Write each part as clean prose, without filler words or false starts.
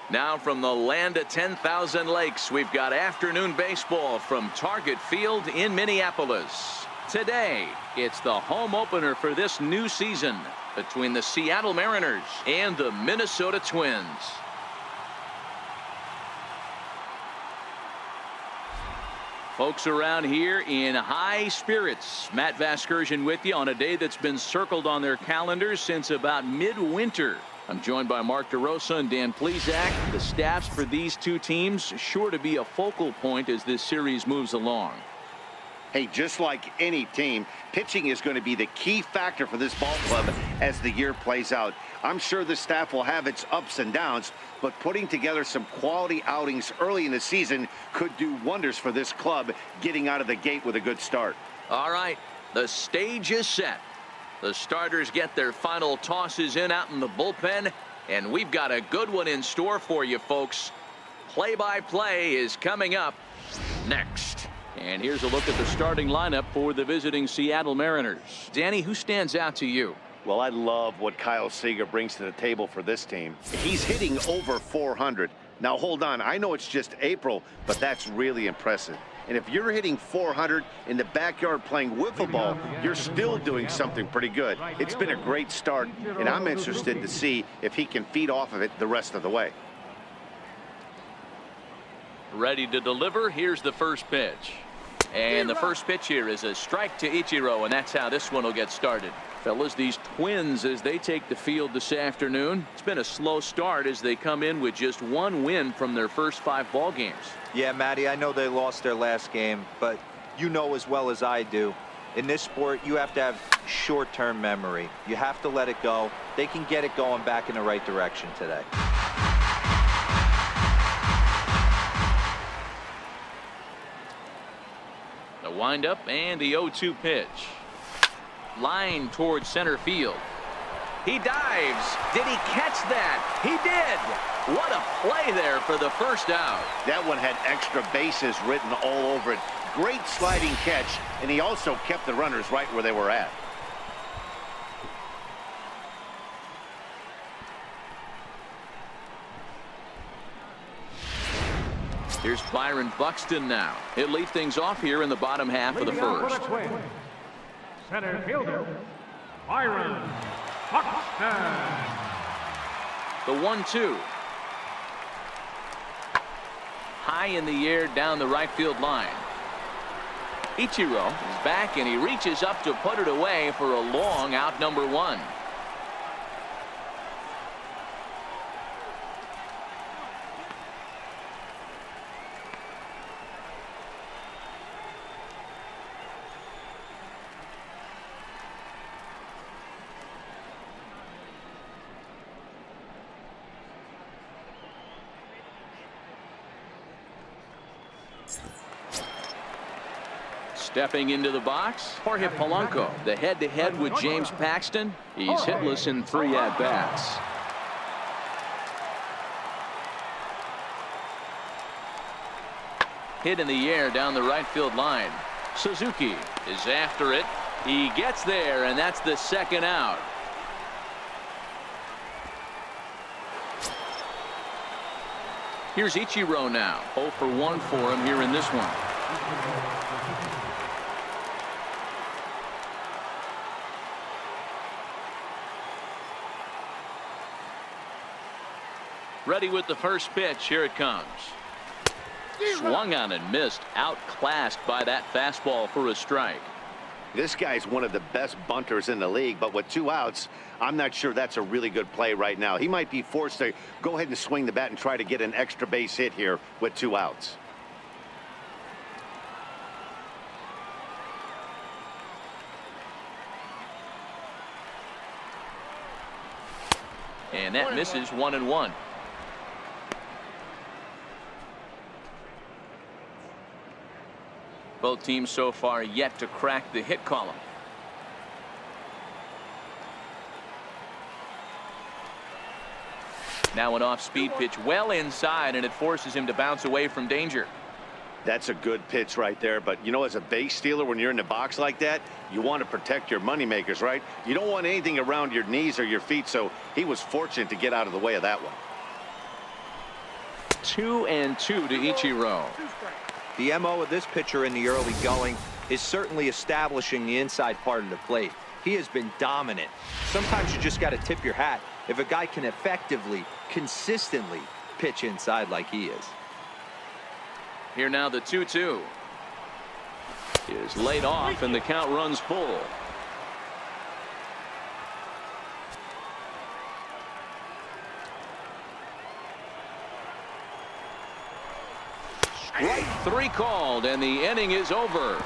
Now from the land of 10,000 lakes, we've got afternoon baseball from Target Field in Minneapolis. Today, it's the home opener for this new season between the Seattle Mariners and the Minnesota Twins. Folks around here in high spirits. Matt Vasgersian with you on a day that's been circled on their calendars since about midwinter. I'm joined by Mark DeRosa and Dan Plesac. The staffs for these two teams sure to be a focal point as this series moves along. Hey, just like any team, pitching is going to be the key factor for this ball club as the year plays out. I'm sure the staff will have its ups and downs, but putting together some quality outings early in the season could do wonders for this club getting out of the gate with a good start. All right, the stage is set. The starters get their final tosses in out in the bullpen, and we've got a good one in store for you, folks. Play-by-play is coming up next. And here's a look at the starting lineup for the visiting Seattle Mariners. Danny, who stands out to you? Well, I love what Kyle Seager brings to the table for this team. He's hitting over 400. Now, hold on. I know it's just April, but that's really impressive. And if you're hitting 400 in the backyard playing wiffle ball, you're still doing something pretty good. It's been a great start, and I'm interested to see if he can feed off of it the rest of the way. Ready to deliver. Here's the first pitch. And the first pitch here is a strike to Ichiro, and that's how this one will get started. Fellas, these Twins, as they take the field this afternoon, it's been a slow start as they come in with just one win from their first 5 ball games. Yeah, Matty, I know they lost their last game, but you know as well as I do, in this sport, you have to have short-term memory. You have to let it go. They can get it going back in the right direction today. The windup and the 0-2 pitch. Line towards center field. He dives. Did he catch that? He did. What a play there for the first out. That one had extra bases written all over it. Great sliding catch, and he also kept the runners right where they were at. Here's Byron Buxton now. He'll lead things off here in the bottom half of the first. Center fielder, Byron Buxton. The 1-2. High in the air down the right field line. Ichiro is back, and he reaches up to put it away for a long out, number 1. Stepping into the box, Jorge Polanco. The head-to-head with James Paxton. He's hitless in 3 at-bats. Hit in the air down the right field line. Suzuki is after it. He gets there, and that's the second out. Here's Ichiro now. 0 for 1 for him here in this one. Ready with the first pitch. Here it comes. Swung on and missed. Outclassed by that fastball for a strike. This guy's one of the best bunters in the league, but with 2 outs, I'm not sure that's a really good play right now. He might be forced to go ahead and swing the bat and try to get an extra base hit here with 2 outs. And that misses 1-1. Both teams so far yet to crack the hit column. Now an off-speed pitch well inside, and it forces him to bounce away from danger. That's a good pitch right there, but you know, as a base stealer, when you're in the box like that, you want to protect your moneymakers, right? You don't want anything around your knees or your feet, so he was fortunate to get out of the way of that one. 2-2 to Ichiro. The MO of this pitcher in the early going is certainly establishing the inside part of the plate. He has been dominant. Sometimes you just got to tip your hat if a guy can effectively, consistently pitch inside like he is. Here now the 2-2 is laid off and the count runs full. Strike 3 called and the inning is over.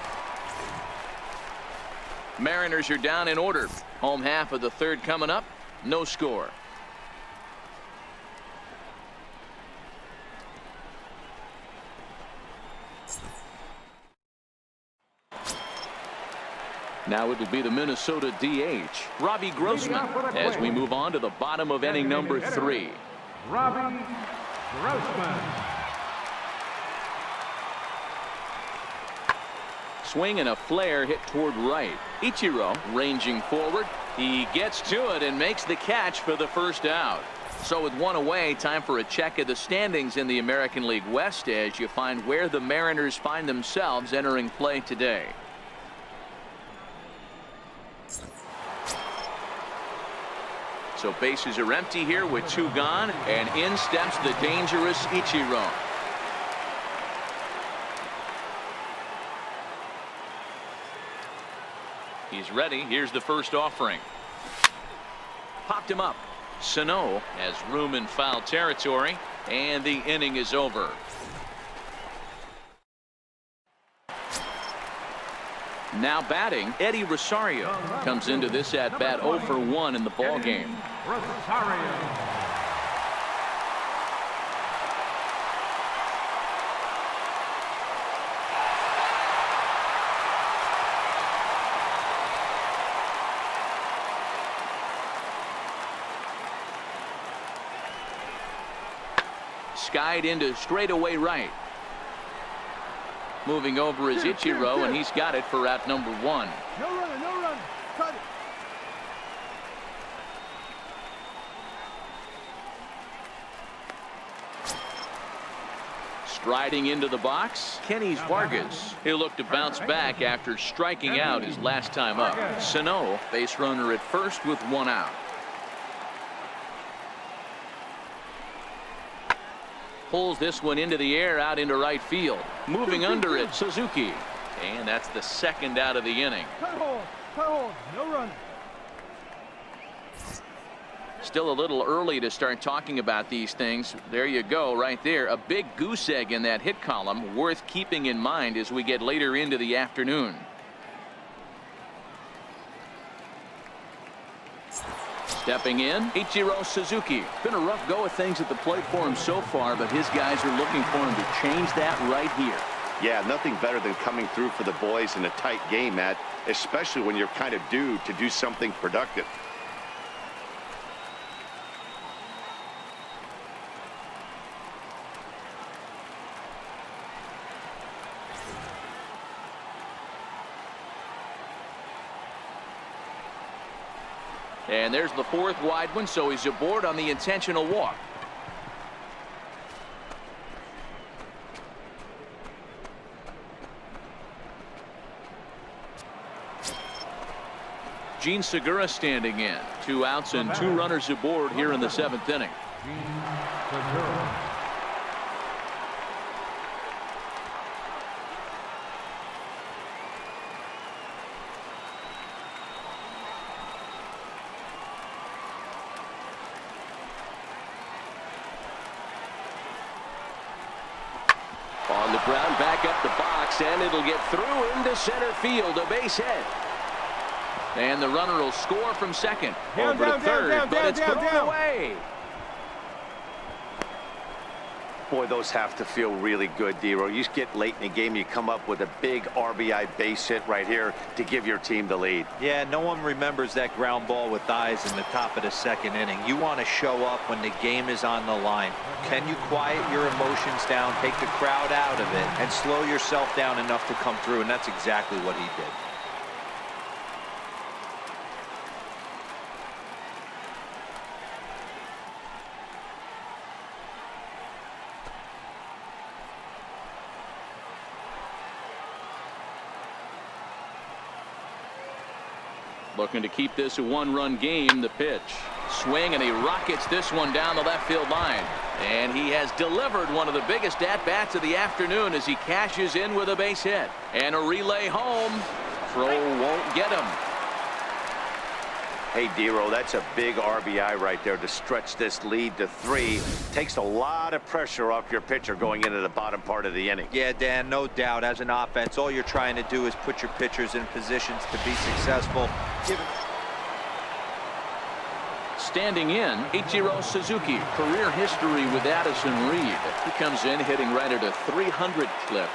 Mariners are down in order. Home half of the third coming up. No score. Now it would be the Minnesota DH, Robbie Grossman, as we move on to the bottom of inning number 3. Robbie Grossman. Swing and a flare hit toward right. Ichiro ranging forward. He gets to it and makes the catch for the first out. So with one away, time for a check of the standings in the American League West as you find where the Mariners find themselves entering play today. So bases are empty here with 2 gone, and in steps the dangerous Ichiro. He's ready. Here's the first offering. Popped him up. Sano has room in foul territory, and the inning is over. Now batting, Eddie Rosario comes into this at bat 0 for 1 in the ball game. Rosario. Skied into straightaway right. Moving over is Ichiro, and he's got it for out number 1. No run, no run. Cut it. Striding into the box, Kenny Vargas. He'll look to bounce back after striking out his last time up. Sano, base runner at first with 1 out. Pulls this one into the air out into right field. Moving under it, Suzuki. And that's the second out of the inning. Cut hold, no run. Still a little early to start talking about these things. There you go, right there. A big goose egg in that hit column, worth keeping in mind as we get later into the afternoon. Stepping in, Ichiro Suzuki. Been a rough go of things at the plate for him so far, but his guys are looking for him to change that right here. Yeah, nothing better than coming through for the boys in a tight game, Matt, especially when you're kind of due to do something productive. And there's the 4th wide one, so he's aboard on the intentional walk. Gene Segura standing in. 2 outs and 2 runners aboard here in the 7th inning. On the ground, back up the box, and it'll get through into center field, a base hit. And the runner will score from second. Over to third, but it's thrown away. Boy, those have to feel really good, Dero. You get late in the game, you come up with a big RBI base hit right here to give your team the lead. Yeah, no one remembers that ground ball with eyes in the top of the 2nd inning. You want to show up when the game is on the line. Can you quiet your emotions down, take the crowd out of it, and slow yourself down enough to come through? And that's exactly what he did. Looking to keep this a one-run game. The pitch. Swing, and he rockets this one down the left field line. And he has delivered one of the biggest at-bats of the afternoon as he cashes in with a base hit. And a relay home. Throw won't get him. Hey, Dero, that's a big RBI right there to stretch this lead to 3. Takes a lot of pressure off your pitcher going into the bottom part of the inning. Yeah, Dan, no doubt. As an offense, all you're trying to do is put your pitchers in positions to be successful. Standing in, Ichiro Suzuki. Career history with Addison Reed. He comes in hitting right at a 300 clip.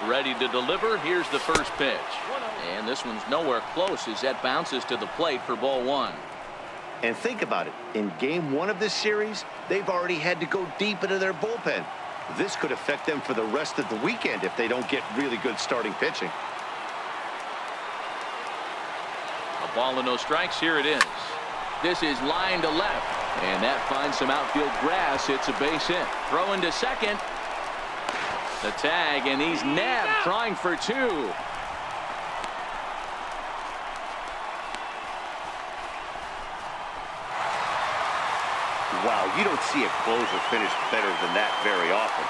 Ready to deliver. Here's the first pitch. And this one's nowhere close as that bounces to the plate for ball 1. And think about it. In game 1 of this series, they've already had to go deep into their bullpen. This could affect them for the rest of the weekend if they don't get really good starting pitching. A ball and no strikes. Here it is. This is line to left. And that finds some outfield grass. It's a base hit. Throw into second. The tag, and he's nabbed trying for 2. Wow, you don't see a closer finish better than that very often.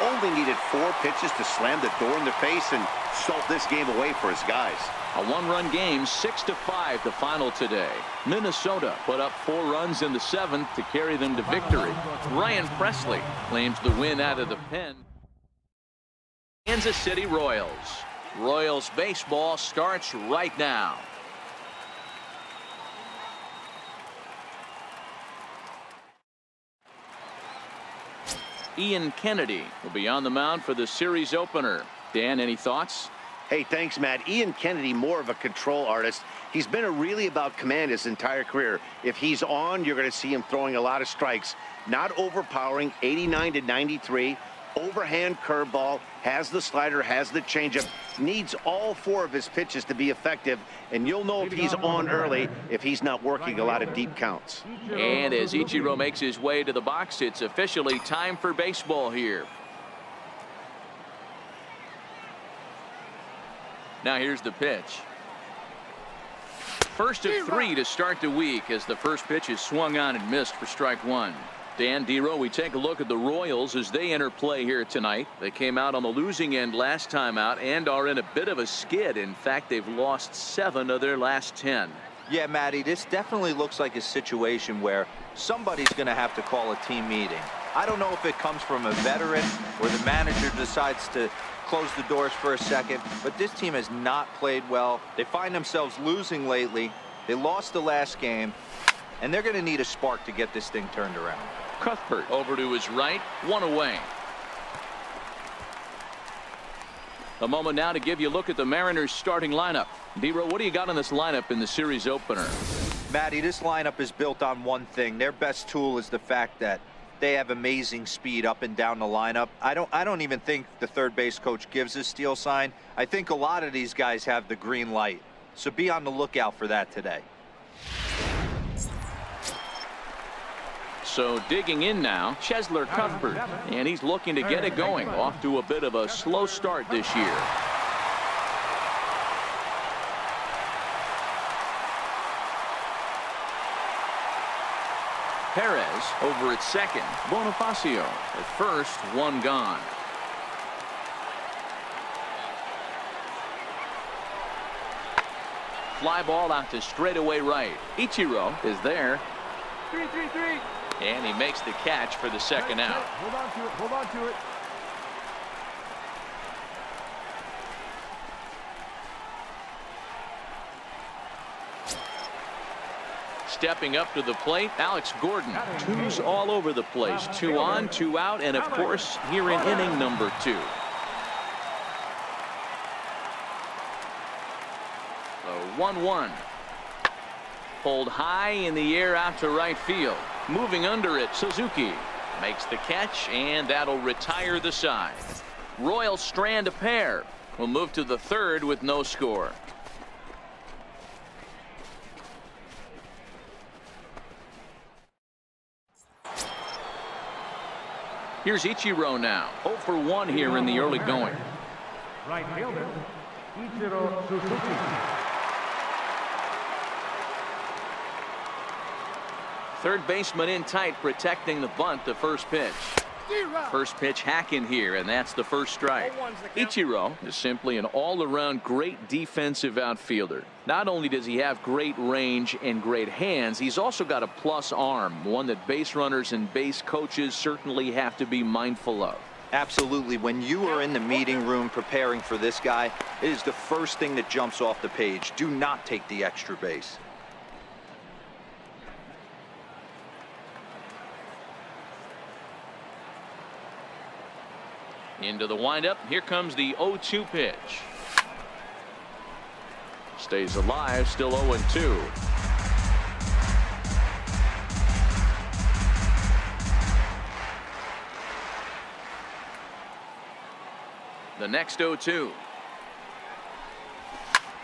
Only needed 4 pitches to slam the door in the face and salt this game away for his guys. A one-run game, 6-5 the final today. Minnesota put up 4 runs in the 7th to carry them to victory. Ryan Presley claims the win out of the pen. Kansas City Royals. Royals baseball starts right now. Ian Kennedy will be on the mound for the series opener. Dan, any thoughts? Hey, thanks, Matt. Ian Kennedy, more of a control artist. He's been really about command his entire career. If he's on, you're going to see him throwing a lot of strikes. Not overpowering, 89 to 93. Overhand curveball, has the slider, has the changeup, needs all 4 of his pitches to be effective, and you'll know if he's on early if he's not working a lot of deep counts. And as Ichiro makes his way to the box, it's officially time for baseball here. Now here's the pitch. First of 3 to start the week as the first pitch is swung on and missed for strike 1. Dan, Dero, we take a look at the Royals as they enter play here tonight. They came out on the losing end last time out and are in a bit of a skid. In fact, they've lost 7 of their last 10. Yeah, Matty, this definitely looks like a situation where somebody's going to have to call a team meeting. I don't know if it comes from a veteran or the manager decides to close the doors for a second, but this team has not played well. They find themselves losing lately. They lost the last game, and they're going to need a spark to get this thing turned around. Cuthbert over to his right, 1 away. A moment now to give you a look at the Mariners starting lineup. Dero, what do you got on this lineup in the series opener? Matty, this lineup is built on one thing. Their best tool is the fact that they have amazing speed up and down the lineup. I don't even think the third base coach gives a steal sign. I think a lot of these guys have the green light. So be on the lookout for that today. So digging in now, Cheslor Cuthbert, and he's looking to get it going. Off to a bit of a slow start this year. Perez over at second. Bonifacio at first, 1 gone. Fly ball out to straightaway right. Ichiro is there. 3-3-3. And he makes the catch for the second out. Hold on to it. Hold on to it. Stepping up to the plate, Alex Gordon. 2s all over the place. 2 on, 2 out, and of course, here in inning number 2. 1-1. Pulled high in the air out to right field. Moving under it, Suzuki makes the catch, and that'll retire the side. Royals strand a pair. We'll move to the 3rd with no score. Here's Ichiro now. 0 for 1 here in the early going. Right fielder, Ichiro Suzuki. Third baseman in tight, protecting the bunt. The first pitch. First pitch hacking here, and that's the first strike. Ichiro is simply an all-around great defensive outfielder. Not only does he have great range and great hands, he's also got a plus arm, one that base runners and base coaches certainly have to be mindful of. Absolutely. When you are in the meeting room preparing for this guy, it is the first thing that jumps off the page. Do not take the extra base. Into the windup. Here comes the 0-2 pitch. Stays alive, still 0-2. The next 0-2.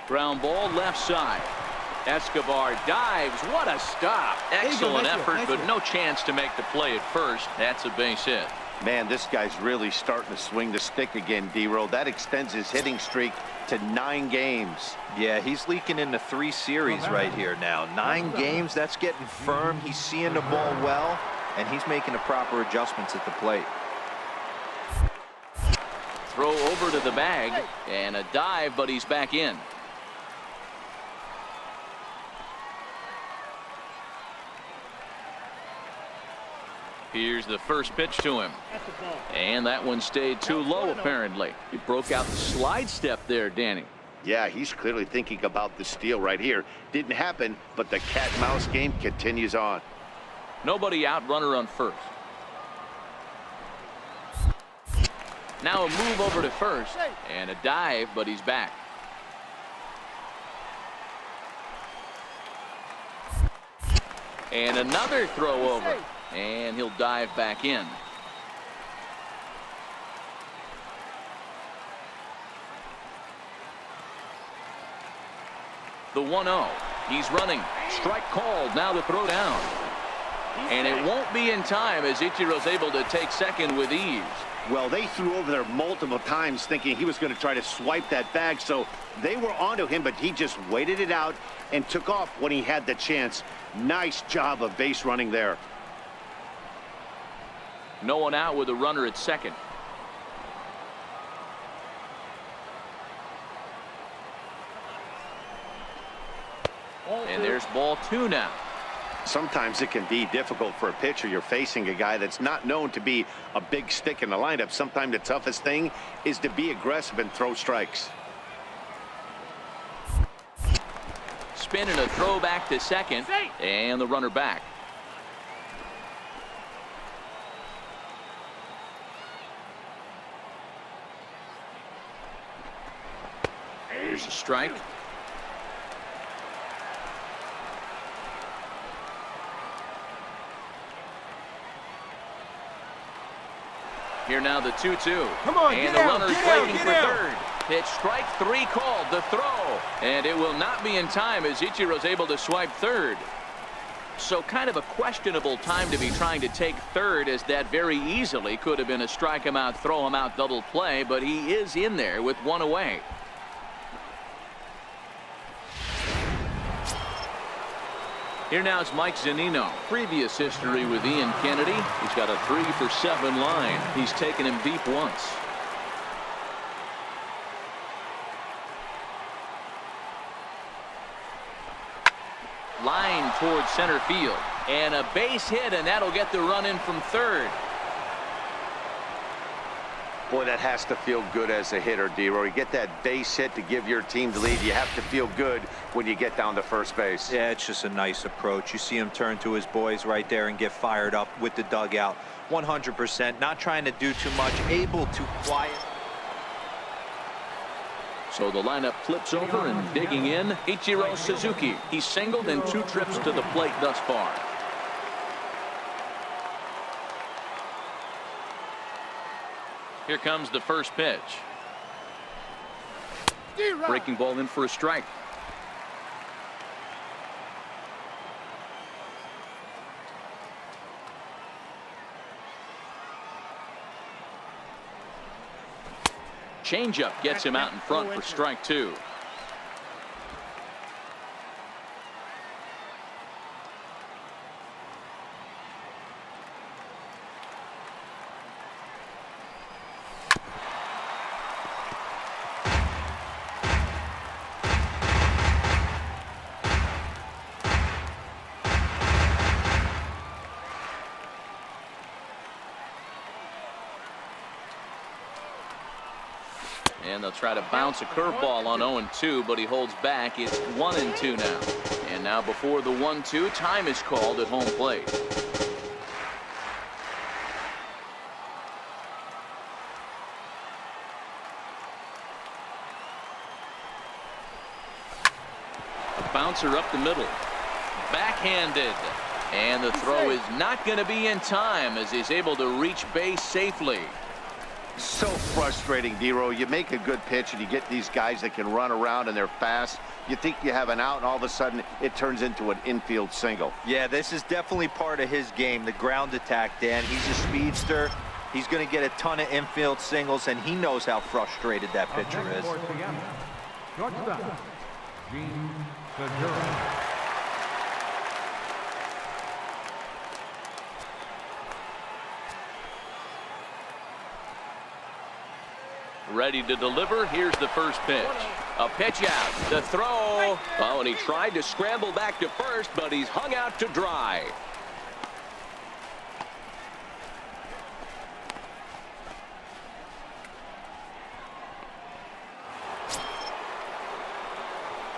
Ground ball left side. Escobar dives. What a stop. Excellent effort, but no chance to make the play at first. That's a base hit. Man, this guy's really starting to swing the stick again, D-Row. That extends his hitting streak to 9 games. Yeah, he's leaking into 3 series right here now. 9 games, that's getting firm. He's seeing the ball well, and he's making the proper adjustments at the plate. Throw over to the bag, and a dive, but he's back in. Here's the first pitch to him. And that one stayed too low, apparently. He broke out the slide step there, Danny. Yeah, he's clearly thinking about the steal right here. Didn't happen, but the cat-mouse game continues on. Nobody out, runner on first. Now a move over to first, and a dive, but he's back. And another throw over. And he'll dive back in. The 1-0. He's running. Strike called. Now the throw down. And it won't be in time as Ichiro's able to take second with ease. Well, they threw over there multiple times thinking he was going to try to swipe that bag, so they were onto him, but he just waited it out and took off when he had the chance. Nice job of base running there. No one out with a runner at second. And there's ball 2 now. Sometimes it can be difficult for a pitcher. You're facing a guy that's not known to be a big stick in the lineup. Sometimes the toughest thing is to be aggressive and throw strikes. Spin and a throw back to second. And the runner back. Here's a strike. Here now the 2-2. Come on, and get the out, runner's get out, waiting get for out. third. Pitch strike 3 called. The throw. And it will not be in time as Ichiro's able to swipe third. So kind of a questionable time to be trying to take third, as that very easily could have been a strike him out, throw him out double play, but he is in there with 1 away. Here now is Mike Zunino. Previous history with Ian Kennedy. He's got a 3-for-7 line. He's taken him deep once. Line towards center field. And a base hit, and that'll get the run in from third. Boy, that has to feel good as a hitter, D-Roy. You get that base hit to give your team the lead. You have to feel good when you get down to first base. Yeah, it's just a nice approach. You see him turn to his boys right there and get fired up with the dugout. 100%. Not trying to do too much. Able to quiet. So the lineup flips over, and digging in, Ichiro Suzuki. He's singled in 2 trips to the plate thus far. Here comes the first pitch. Breaking ball in for a strike. changeup gets him out in front for strike two. And they'll try to bounce a curveball on 0-2, but he holds back. It's 1-2 now. And now before the 1-2, time is called at home plate. A bouncer up the middle. Backhanded. And the throw is not going to be in time as he's able to reach base safely. So frustrating, Dero. You make a good pitch and you get these guys that can run around and they're fast. You think you have an out and all of a sudden it turns into an infield single. Yeah, this is definitely part of his game, the ground attack, Dan. He's a speedster. He's going to get a ton of infield singles, and he knows how frustrated that pitcher is. Shortstop, Gene Segura. Ready to deliver. Here's the first pitch. A pitch out. The throw. Oh, and he tried to scramble back to first, but he's hung out to dry.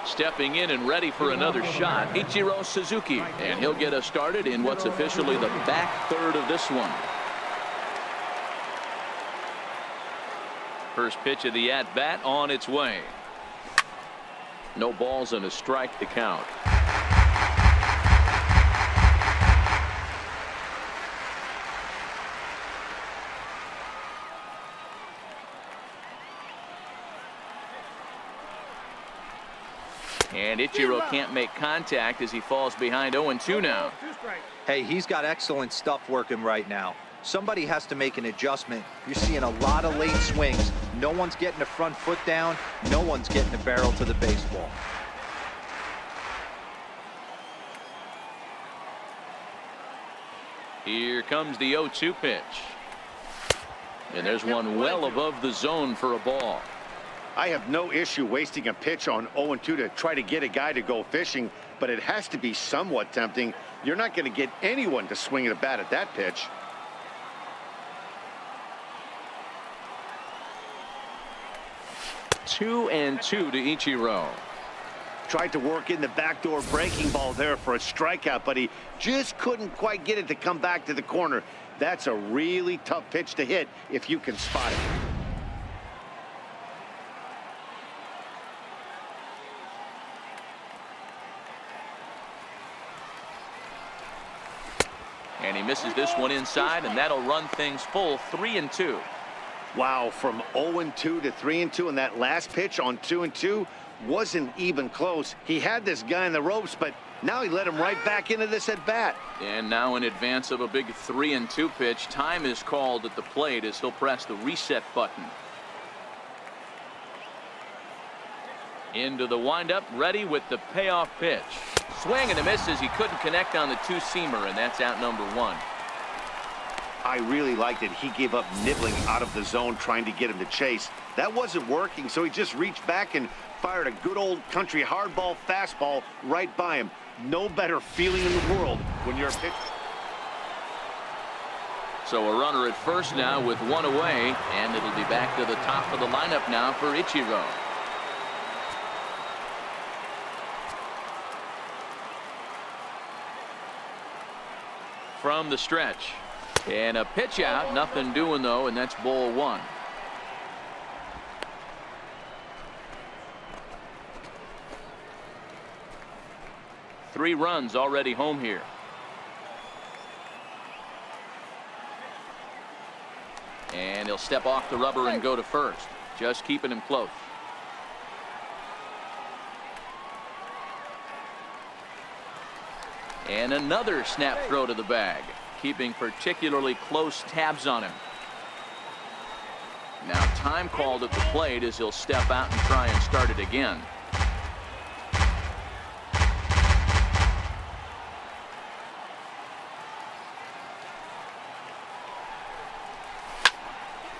Stepping in and ready for another shot, Ichiro Suzuki. And he'll get us started in what's officially the back third of this one. First pitch of the at-bat on its way. No balls and a strike to count. And Ichiro can't make contact as he falls behind 0-2 now. Hey, he's got excellent stuff working right now. Somebody has to make an adjustment. You're seeing a lot of late swings. No one's getting the front foot down. No one's getting the barrel to the baseball. Here comes the 0-2 pitch. And there's one well above the zone for a ball. I have no issue wasting a pitch on 0-2 to try to get a guy to go fishing, but it has to be somewhat tempting. You're not going to get anyone to swing at a bat at that pitch. 2-2 to Ichiro. Tried to work in the backdoor breaking ball there for a strikeout, but he just couldn't quite get it to come back to the corner. That's a really tough pitch to hit if you can spot it. And he misses this one inside, and that'll run things full 3-2. Wow, from 0-2 to 3-2, and that last pitch on 2-2 wasn't even close. He had this guy in the ropes, but now he let him right back into this at bat. And now in advance of a big 3-2 pitch, time is called at the plate as he'll press the reset button. Into the windup, ready with the payoff pitch. Swing and a miss as he couldn't connect on the two-seamer, and that's out number one. I really liked it. He gave up nibbling out of the zone trying to get him to chase. That wasn't working, so he just reached back and fired a good old country hardball fastball right by him. No better feeling in the world when you're a pitcher. So a runner at first now with one away, and it'll be back to the top of the lineup now for Ichiro. From the stretch. And a pitch out, nothing doing though, and that's ball one. Three runs already home here. And he'll step off the rubber and go to first, just keeping him close. And another snap throw to the bag, keeping particularly close tabs on him. Now time called at the plate as he'll step out and try and start it again.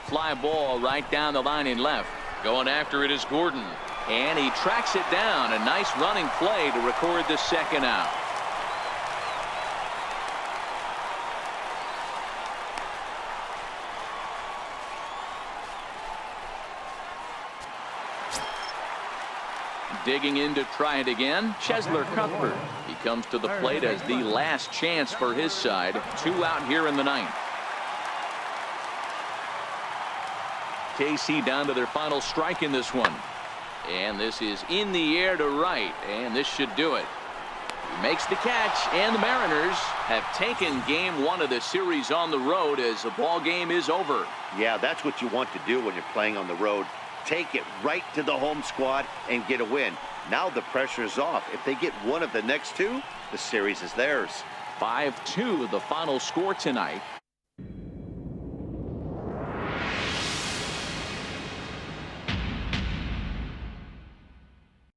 Fly ball right down the line in left. Going after it is Gordon. And he tracks it down. A nice running play to record the second out. Digging in to try it again, Chesler Cuthbert. He comes to the plate as the last chance for his side. 2 out here in the ninth. KC down to their final strike in this one. And this is in the air to right, and this should do it. He makes the catch, and the Mariners have taken game 1 of the series on the road as the ball game is over. Yeah, that's what you want to do when you're playing on the road. Take it right to the home squad and get a win. Now the pressure is off. If they get one of the next 2, the series is theirs. 5-2 the final score tonight.